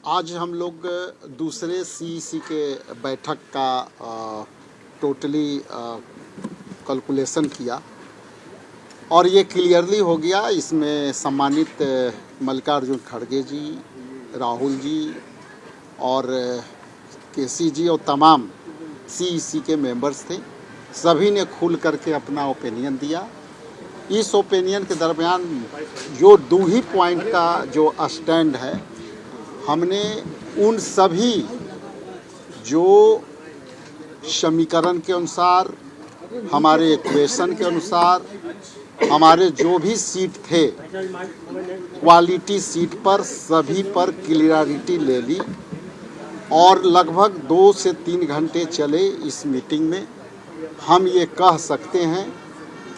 आज हम लोग दूसरे सीईसी के बैठक का टोटली कैलकुलेशन किया और ये क्लियरली हो गया। इसमें सम्मानित मल्लिकार्जुन खड़गे जी, राहुल जी और केसी जी और तमाम सीईसी के मेंबर्स थे। सभी ने खुल करके अपना ओपिनियन दिया। इस ओपिनियन के दरमियान जो दो ही पॉइंट का जो स्टैंड है, हमने उन सभी जो समीकरण के अनुसार, हमारे इक्वेशन के अनुसार, हमारे जो भी सीट थे क्वालिटी सीट पर सभी पर क्लियरिटी ले ली और लगभग 2 से 3 घंटे चले इस मीटिंग में। हम ये कह सकते हैं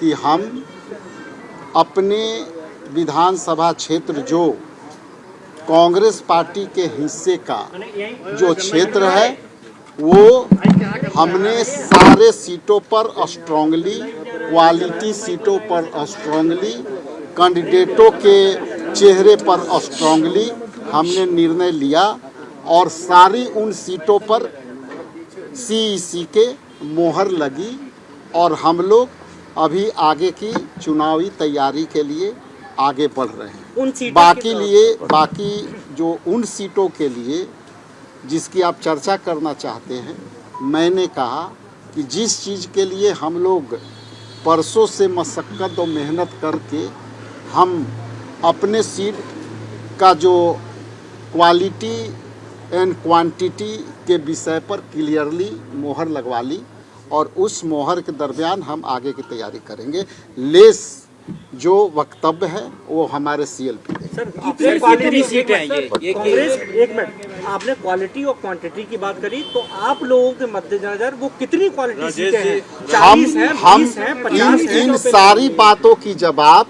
कि हम अपने विधानसभा क्षेत्र जो कांग्रेस पार्टी के हिस्से का जो क्षेत्र है वो हमने सारे सीटों पर स्ट्रांगली, क्वालिटी सीटों पर स्ट्रांगली, कैंडिडेटों के चेहरे पर स्ट्रांगली हमने निर्णय लिया और सारी उन सीटों पर सीईसी के मोहर लगी और हम लोग अभी आगे की चुनावी तैयारी के लिए आगे बढ़ रहे हैं। बाकी जो उन सीटों के लिए जिसकी आप चर्चा करना चाहते हैं, मैंने कहा कि जिस चीज़ के लिए हम लोग परसों से मशक्क़त और मेहनत करके हम अपने सीट का जो क्वालिटी एंड क्वांटिटी के विषय पर क्लियरली मोहर लगवा ली और उस मोहर के दरमियान हम आगे की तैयारी करेंगे। लेस जो वक्तव्य है वो हमारे सीएलपी है। सर, क्वालिटी सीट है ये कांग्रेस। एक मिनट, आपने क्वालिटी और क्वांटिटी की बात करी, तो आप लोगों के मद्देनजर वो कितनी क्वालिटी सीटें हैं? 40 हैं, 20 हैं, 50 हैं? इन सारी बातों की जवाब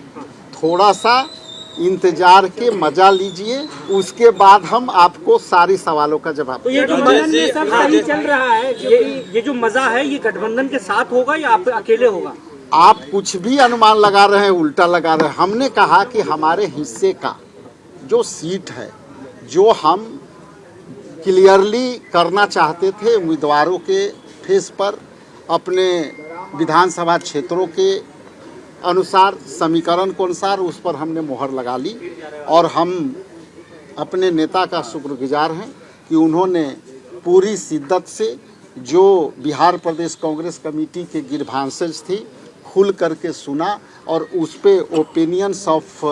थोड़ा सा इंतजार के मजा लीजिए, उसके बाद हम आपको सारी सवालों का जवाब। तो ये जो गठबंधन में सब सही चल रहा है, ये जो मजा है ये गठबंधन के साथ होगा या आप अकेले होगा? आप कुछ भी अनुमान लगा रहे हैं, उल्टा लगा रहे हैं। हमने कहा कि हमारे हिस्से का जो सीट है, जो हम क्लियरली करना चाहते थे उम्मीदवारों के फेस पर, अपने विधानसभा क्षेत्रों के अनुसार, समीकरण के अनुसार, उस पर हमने मोहर लगा ली और हम अपने नेता का शुक्रगुजार हैं कि उन्होंने पूरी शिद्दत से जो बिहार प्रदेश कांग्रेस कमेटी के गिरभांसज थी खुल करके सुना और उस पे ओपिनियंस ऑफ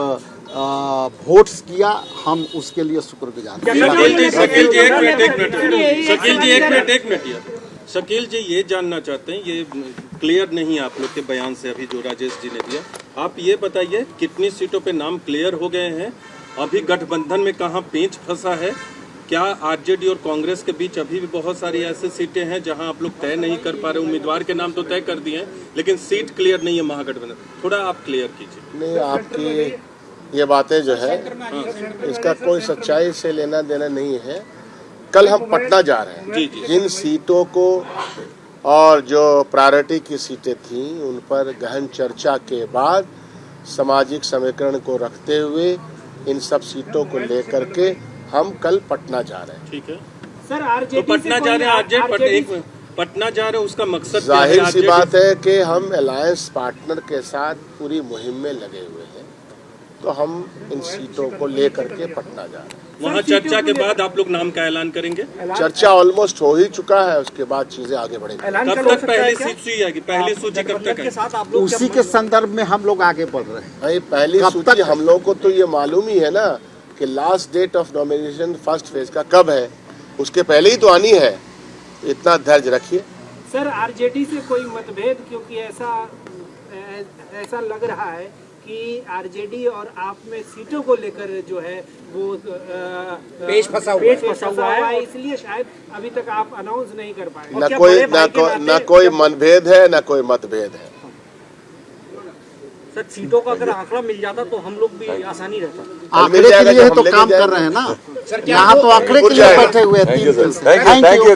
वोट्स किया। हम उसके लिए शुक्रगुजार हैं। शकील जी ये जानना चाहते हैं, ये क्लियर नहीं आप लोग के बयान से अभी जो राजेश जी ने दिया, आप ये बताइए कितनी सीटों पे नाम क्लियर हो गए हैं? अभी गठबंधन में कहाँ पेंच फंसा है? क्या आरजेडी और कांग्रेस के बीच अभी भी बहुत सारी ऐसी सीटें हैं जहां आप लोग तय नहीं कर पा रहे? उम्मीदवार के नाम तो तय कर दिए हैं लेकिन सीट क्लियर नहीं है महागठबंधन। थोड़ा आप क्लियर कीजिए। नहीं, आपकी ये बातें जो है इसका कोई सच्चाई से लेना देना नहीं है। कल हम पटना जा रहे हैं। जी। जिन सीटों को और जो प्रायोरिटी की सीटें थी उन पर गहन चर्चा के बाद सामाजिक समीकरण को रखते हुए इन सब सीटों को लेकर के हम कल पटना जा रहे हैं। ठीक है सर, आरजेडी तो पटना जा रहे हैं, पटना जा रहे हैं, उसका मकसद जाहिर सी बात है कि हम अलायंस पार्टनर के साथ पूरी मुहिम में लगे हुए हैं, तो हम इन सीटों को लेकर के पटना जा रहे हैं। वहाँ चर्चा के बाद आप लोग नाम का ऐलान करेंगे? चर्चा ऑलमोस्ट हो ही चुका है, उसके बाद चीजें आगे बढ़ेंगी। कब तक पहली सूची आएगी? पहली सूची कब तक है? उसी के संदर्भ में हम लोग आगे बढ़ रहे हैं। भाई पहली सूची हम लोग को तो ये मालूम ही है ना कि last date of nomination first phase का कब है, उसके पहले ही तो आनी है। इतना धैर्य रखिए। सर, आरजेडी से कोई मतभेद, क्योंकि ऐसा लग रहा है कि आरजेडी और आप में सीटों को लेकर जो है वो पेच फंसा हुआ है, इसलिए शायद अभी तक आप अनाउंस नहीं कर पाए। न कोई मनभेद है न कोई मतभेद है। सर, सीटों का अगर आंकड़ा मिल जाता तो हम लोग भी आसानी रहता। आंकड़े के लिए तो काम कर रहे हैं ना, यहाँ तो आंकड़े के लिए बैठे हुए हैं। Thank you.